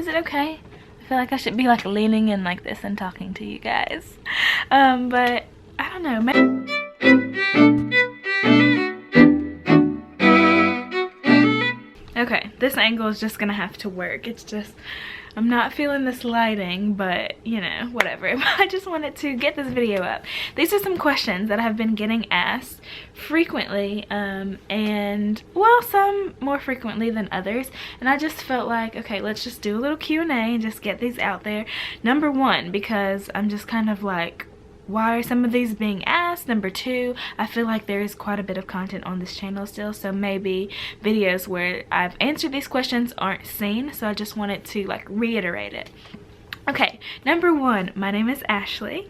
Is it okay? I feel like I should be like leaning in like this and talking to you guys. But I don't know, maybe. Okay, this angle is just gonna have to work. It's just, I'm not feeling this lighting, but you know, whatever. I just wanted to get this video up. These are some questions that I've been getting asked frequently, and well, some more frequently than others, and I just felt like, okay, let's just do a little Q&A and just get these out there. Number one, because I'm just kind of like, why are some of these being asked? Number two, I feel like there is quite a bit of content on this channel still, so maybe videos where I've answered these questions aren't seen, so I just wanted to like reiterate it. Okay, number one, my name is Ashley.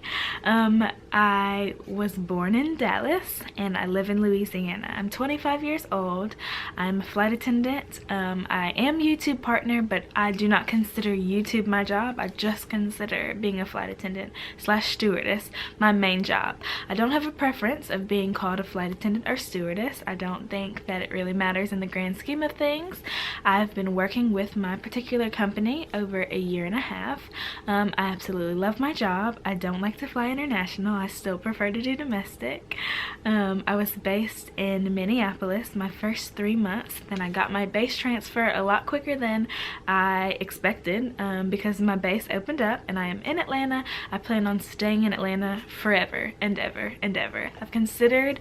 I was born in Dallas and I live in Louisiana. I'm 25 years old. I'm a flight attendant. I am YouTube partner, but I do not consider YouTube my job. I just consider being a flight attendant / stewardess my main job. I don't have a preference of being called a flight attendant or stewardess. I don't think that it really matters in the grand scheme of things. I've been working with my particular company over a year and a half. I absolutely love my job. I don't like to fly international. I still prefer to do domestic. I was based in Minneapolis my first 3 months. Then I got my base transfer a lot quicker than I expected, because my base opened up and I am in Atlanta. I plan on staying in Atlanta forever and ever and ever. I've considered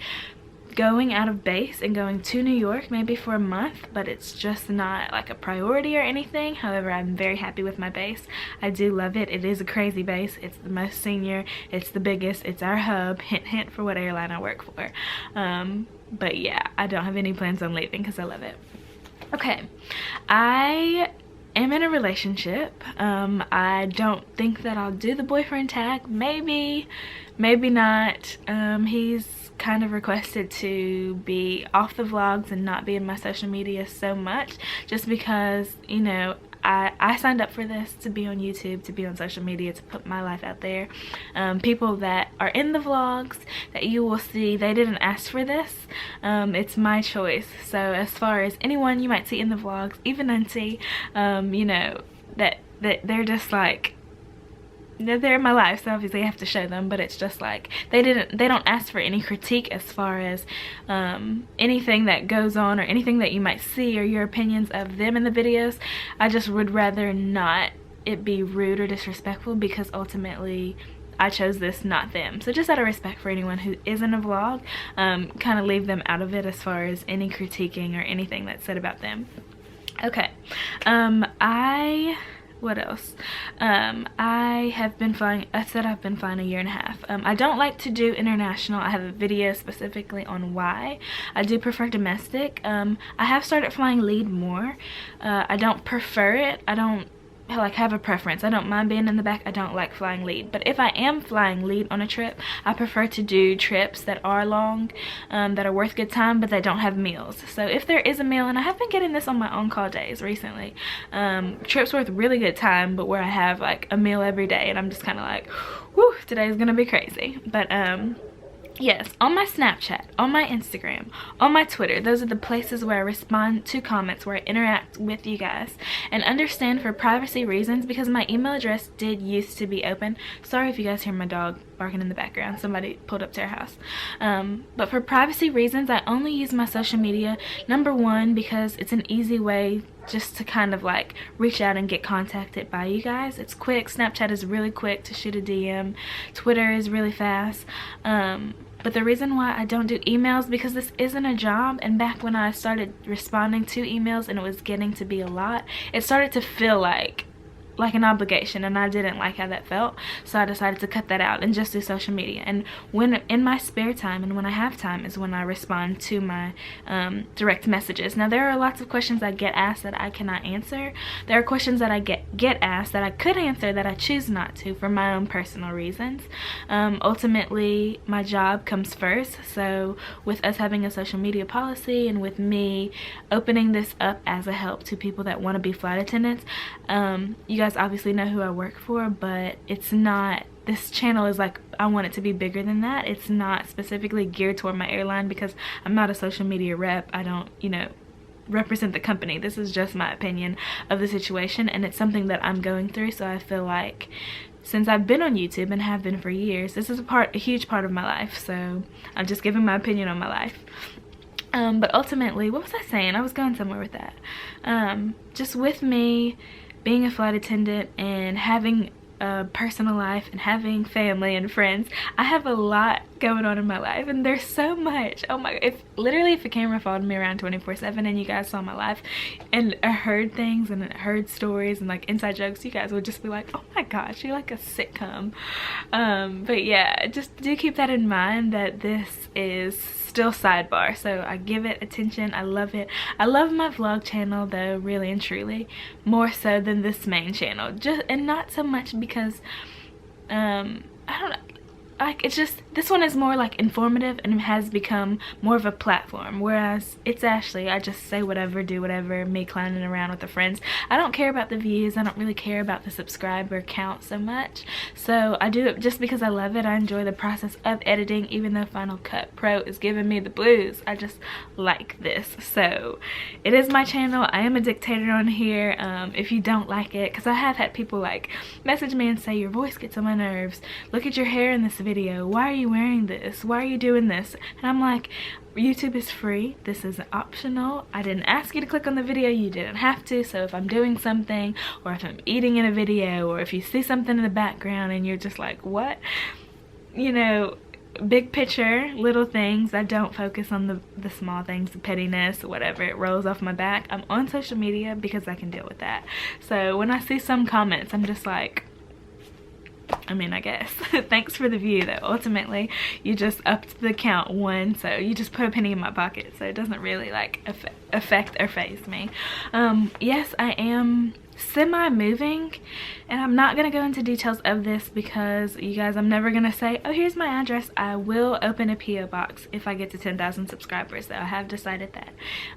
going out of base and going to New York maybe for a month, but it's just not like a priority or anything. However, I'm very happy with my base. I do love it. It is a crazy base. It's the most senior, it's the biggest, it's our hub. Hint hint for what airline I work for. But yeah, I don't have any plans on leaving because I love it. Okay, I am in a relationship. I don't think that I'll do the boyfriend tag. Maybe not. He's kind of requested to be off the vlogs and not be in my social media so much, just because, you know, I signed up for this to be on YouTube, to be on social media, to put my life out there. People that are in the vlogs that you will see, they didn't ask for this. It's my choice. So as far as anyone you might see in the vlogs, even Auntie, you know, that they're just like, they're in my life, so obviously I have to show them, but it's just like they don't ask for any critique as far as anything that goes on or anything that you might see or your opinions of them in the videos. I just would rather not it be rude or disrespectful, because ultimately I chose this, not them. So just out of respect for anyone who is in a vlog, kind of leave them out of it as far as any critiquing or anything that's said about them. Okay, what else? I have been flying, I said I've been flying a year and a half. I don't like to do international. I have a video specifically on why. I do prefer domestic. I have started flying lead more. I don't prefer it. I don't like have a preference. I don't mind being in the back. I don't like flying lead, but if I am flying lead on a trip, I prefer to do trips that are long, that are worth good time, but that don't have meals. So if there is a meal, and I have been getting this on my on-call days recently, trips worth really good time, but where I have like a meal every day and I'm just kind of like, whew, today's gonna be crazy. But yes, on my Snapchat, on my Instagram, on my Twitter, those are the places where I respond to comments, where I interact with you guys. And understand, for privacy reasons, because my email address did used to be open. Sorry if you guys hear my dog barking in the background. Somebody pulled up to our house. But for privacy reasons, I only use my social media. Number one, because it's an easy way just to kind of like reach out and get contacted by you guys. It's quick. Snapchat is really quick to shoot a DM. Twitter is really fast. But the reason why I don't do emails, because this isn't a job, and back when I started responding to emails and it was getting to be a lot, it started to feel like an obligation, and I didn't like how that felt, so I decided to cut that out and just do social media. And when in my spare time and when I have time is when I respond to my direct messages. Now there are lots of questions I get asked that I cannot answer. There are questions that I get asked that I could answer that I choose not to for my own personal reasons. Ultimately my job comes first, so with us having a social media policy and with me opening this up as a help to people that want to be flight attendants, you guys obviously know who I work for, but it's not, this channel is like, I want it to be bigger than that. It's not specifically geared toward my airline, because I'm not a social media rep. I don't, you know, represent the company. This is just my opinion of the situation, and it's something that I'm going through. So I feel like since I've been on YouTube and have been for years, this is a huge part of my life. So I'm just giving my opinion on my life. But ultimately, what was I saying? I was going somewhere with that. Just with me being a flight attendant and having a personal life and having family and friends, I have a lot going on in my life, and there's so much. Oh my, if a camera followed me around 24/7 and you guys saw my life and I heard things and I heard stories and like inside jokes, you guys would just be like, oh my gosh, you're like a sitcom. But yeah, just do keep that in mind, that this is still sidebar, so I give it attention. I love it. I love my vlog channel though, really and truly, more so than this main channel, and not so much because I don't know, like, it's just, this one is more like informative and it has become more of a platform, whereas It's Ashley, I just say whatever, do whatever, me clowning around with the friends. I don't care about the views. I don't really care about the subscriber count so much, so I do it just because I love it. I enjoy the process of editing, even though Final Cut Pro is giving me the blues. I just like this. So it is my channel. I am a dictator on here. If you don't like it, because I have had people like message me and say, your voice gets on my nerves, look at your hair in this video, why are you wearing this, why are you doing this? And I'm like, YouTube is free, this is optional. I didn't ask you to click on the video, you didn't have to. So if I'm doing something, or if I'm eating in a video, or if you see something in the background and you're just like, what, you know, big picture, little things. I don't focus on the small things, the pettiness, whatever. It rolls off my back. I'm on social media because I can deal with that. So when I see some comments, I'm just like, I mean, I guess. Thanks for the view though. Ultimately, you just upped the count one, so you just put a penny in my pocket, so it doesn't really like affect or faze me. Yes, I am semi-moving, and I'm not gonna go into details of this because, you guys, I'm never gonna say, oh, here's my address. I will open a PO box if I get to 10,000 subscribers, so I have decided that.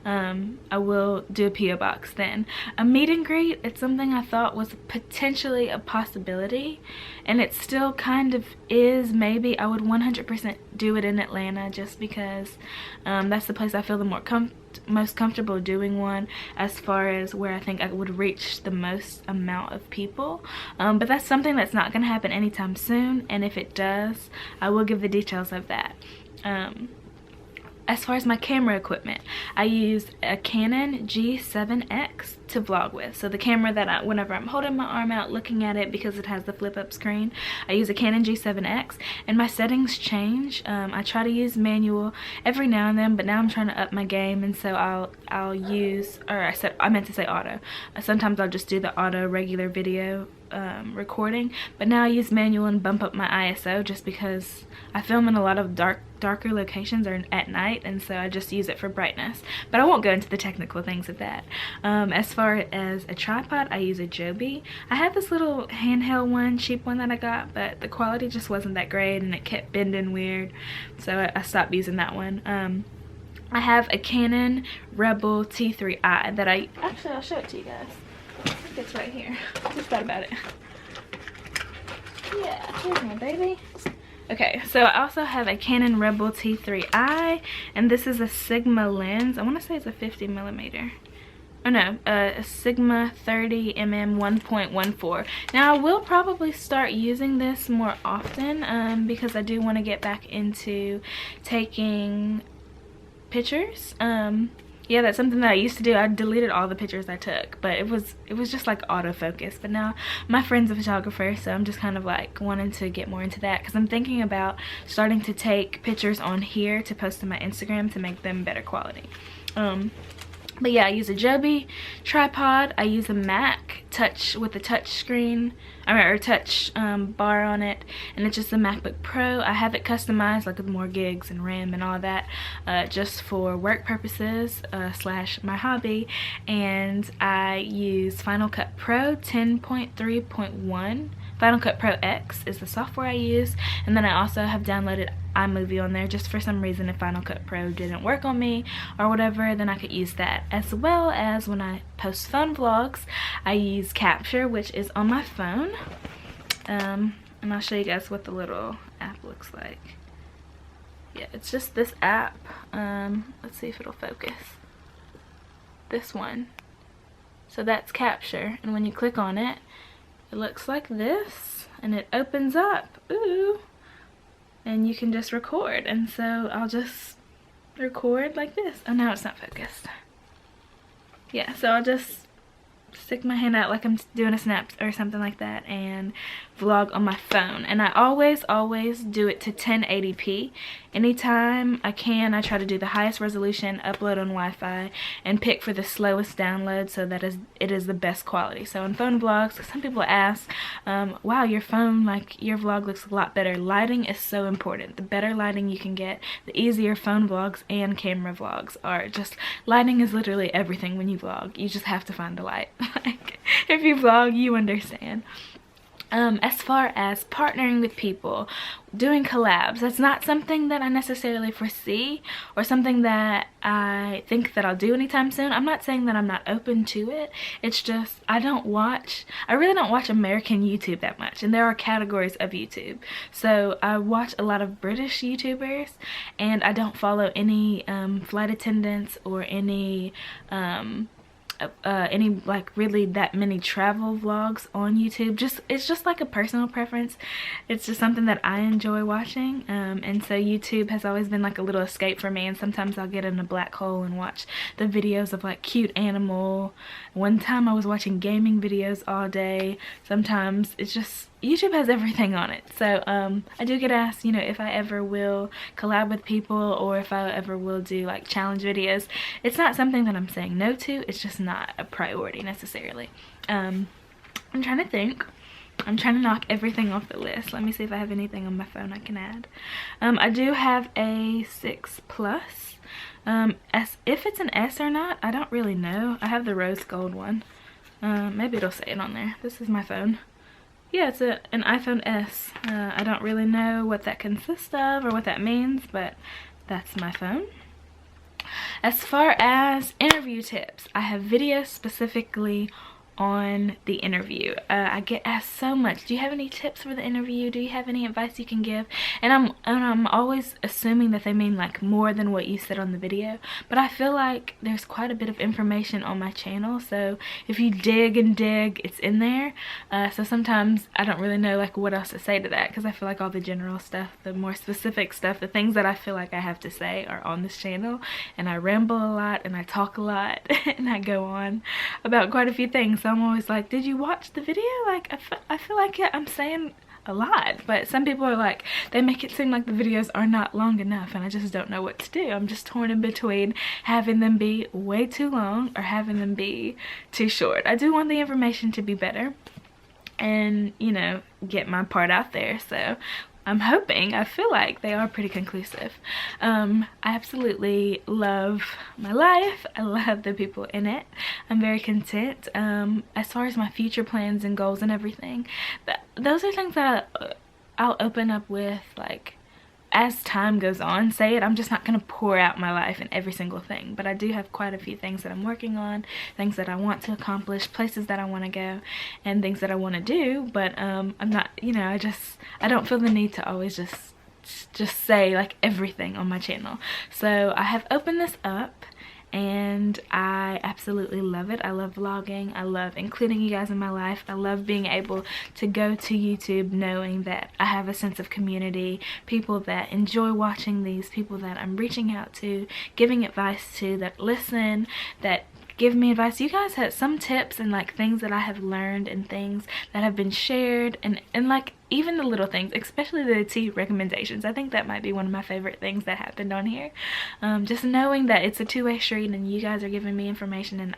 I will do a PO box then. A meet and greet, it's something I thought was potentially a possibility, and it still kind of is. Maybe I would 100% do it in Atlanta, just because that's the place I feel the most comfortable doing one, as far as where I think I would reach the most amount of people. But that's something that's not going to happen anytime soon, and if it does, I will give the details of that. As far as my camera equipment, I use a Canon G7X to vlog with. So the camera that whenever I'm holding my arm out looking at it, because it has the flip up screen, I use a Canon G7X, and my settings change. I try to use manual every now and then, but now I'm trying to up my game, and so I'll use, or I meant to say auto. Sometimes I'll just do the auto regular video recording, but now I use manual and bump up my ISO, just because I film in a lot of darker locations or at night, and so I just use it for brightness. But I won't go into the technical things of that. As far as a tripod, I use a Joby. I had this little handheld one, cheap one that I got, but the quality just wasn't that great and it kept bending weird, so I stopped using that one. I have a Canon Rebel T3i that I'll show it to you guys. I think it's right here. Just thought about it. Yeah, here's my baby. Okay, so I also have a Canon Rebel T3i, and this is a Sigma lens. I want to say it's a 50mm. Oh no, a Sigma 30mm 1.14. Now I will probably start using this more often, because I do want to get back into taking pictures. Yeah, that's something that I used to do. I deleted all the pictures I took, but it was just like autofocus. But now my friend's a photographer, so I'm just kind of like wanting to get more into that, because I'm thinking about starting to take pictures on here to post to my Instagram to make them better quality. But yeah, I use a Joby tripod. I use a Mac touch with a touch screen, or touch bar on it, and it's just a MacBook Pro. I have it customized, like with more gigs and RAM and all that, just for work purposes slash my hobby. And I use Final Cut Pro 10.3.1. Final Cut Pro X is the software I use, and then I also have downloaded iMovie on there, just for some reason if Final Cut Pro didn't work on me or whatever, then I could use that. As well as when I post phone vlogs, I use Capture, which is on my phone, and I'll show you guys what the little app looks like. Yeah, it's just this app. Let's see if it'll focus. this one. So that's capture, and when you click on it, it looks like this, and it opens up. Ooh. And you can just record, and so I'll just record like this. Oh, now it's not focused. Yeah, so I'll just stick my hand out like I'm doing a snap or something like that and vlog on my phone. And I always do it to 1080p. Anytime I can, I try to do the highest resolution, upload on Wi-Fi, and pick for the slowest download so that it is the best quality. So in phone vlogs, some people ask, wow, your phone, like your vlog looks a lot better. Lighting is so important. The better lighting you can get, the easier phone vlogs and camera vlogs are. Just lighting is literally everything when you vlog. You just have to find the light. Like, if you vlog, you understand. As far as partnering with people, doing collabs, that's not something that I necessarily foresee or something that I think that I'll do anytime soon. I'm not saying that I'm not open to it. It's just I really don't watch American YouTube that much, and there are categories of YouTube. So I watch a lot of British YouTubers, and I don't follow any flight attendants or any like really that many travel vlogs on YouTube. It's just like a personal preference. It's just something that I enjoy watching, and so YouTube has always been like a little escape for me. And sometimes I'll get in a black hole and watch the videos of like cute animal. One time I was watching gaming videos all day. Sometimes it's just YouTube has everything on it. So I do get asked, you know, if I ever will collab with people or if I ever will do like challenge videos. It's not something that I'm saying no to. It's just not a priority necessarily. I'm trying to think. I'm trying to knock everything off the list. Let me see if I have anything on my phone I can add. I do have a 6 Plus. If it's an S or not, I don't really know. I have the rose gold one. Maybe it'll say it on there. This is my phone. Yeah, it's an iPhone S. I don't really know what that consists of or what that means, but that's my phone. As far as interview tips, I have videos specifically on the interview. I get asked so much, do you have any tips for the interview? Do you have any advice you can give? And I'm always assuming that they mean like more than what you said on the video, but I feel like there's quite a bit of information on my channel, so if you dig and dig, it's in there. So sometimes I don't really know like what else to say to that, because I feel like all the general stuff, the more specific stuff, the things that I feel like I have to say are on this channel, and I ramble a lot and I talk a lot and I go on about quite a few things. So I'm always like, did you watch the video? Like, I feel like, yeah, I'm saying a lot, but some people are like, they make it seem like the videos are not long enough, and I just don't know what to do. I'm just torn in between having them be way too long or having them be too short. I do want the information to be better and, you know, get my part out there. So I'm hoping, I feel like they are pretty conclusive. I absolutely love my life. I love the people in it. I'm very content. As far as my future plans and goals and everything, those are things that I'll open up with, like, as time goes on. I'm just not going to pour out my life in every single thing, but I do have quite a few things that I'm working on, things that I want to accomplish, places that I want to go, and things that I want to do. But I'm not, you know, I don't feel the need to always just say like everything on my channel. So I have opened this up, and I absolutely love it. I love vlogging. I love including you guys in my life. I love being able to go to YouTube knowing that I have a sense of community, people that enjoy watching these, people that I'm reaching out to, giving advice to, that listen, that give me advice. You guys had some tips and like things that I have learned and things that have been shared, and like even the little things, especially the tea recommendations. I think that might be one of my favorite things that happened on here. Just knowing that it's a two-way street and you guys are giving me information and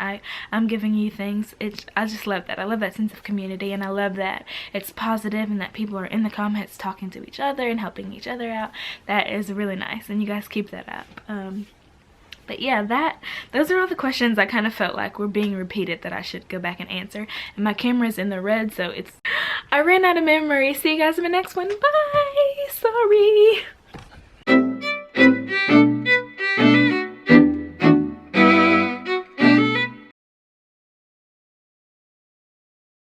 I'm giving you things. I just love that. I love that sense of community, and I love that it's positive and that people are in the comments talking to each other and helping each other out. That is really nice, and you guys keep that up. But yeah, those are all the questions I kind of felt like were being repeated that I should go back and answer. And my camera's in the red, so I ran out of memory. See you guys in the next one. Bye! Sorry!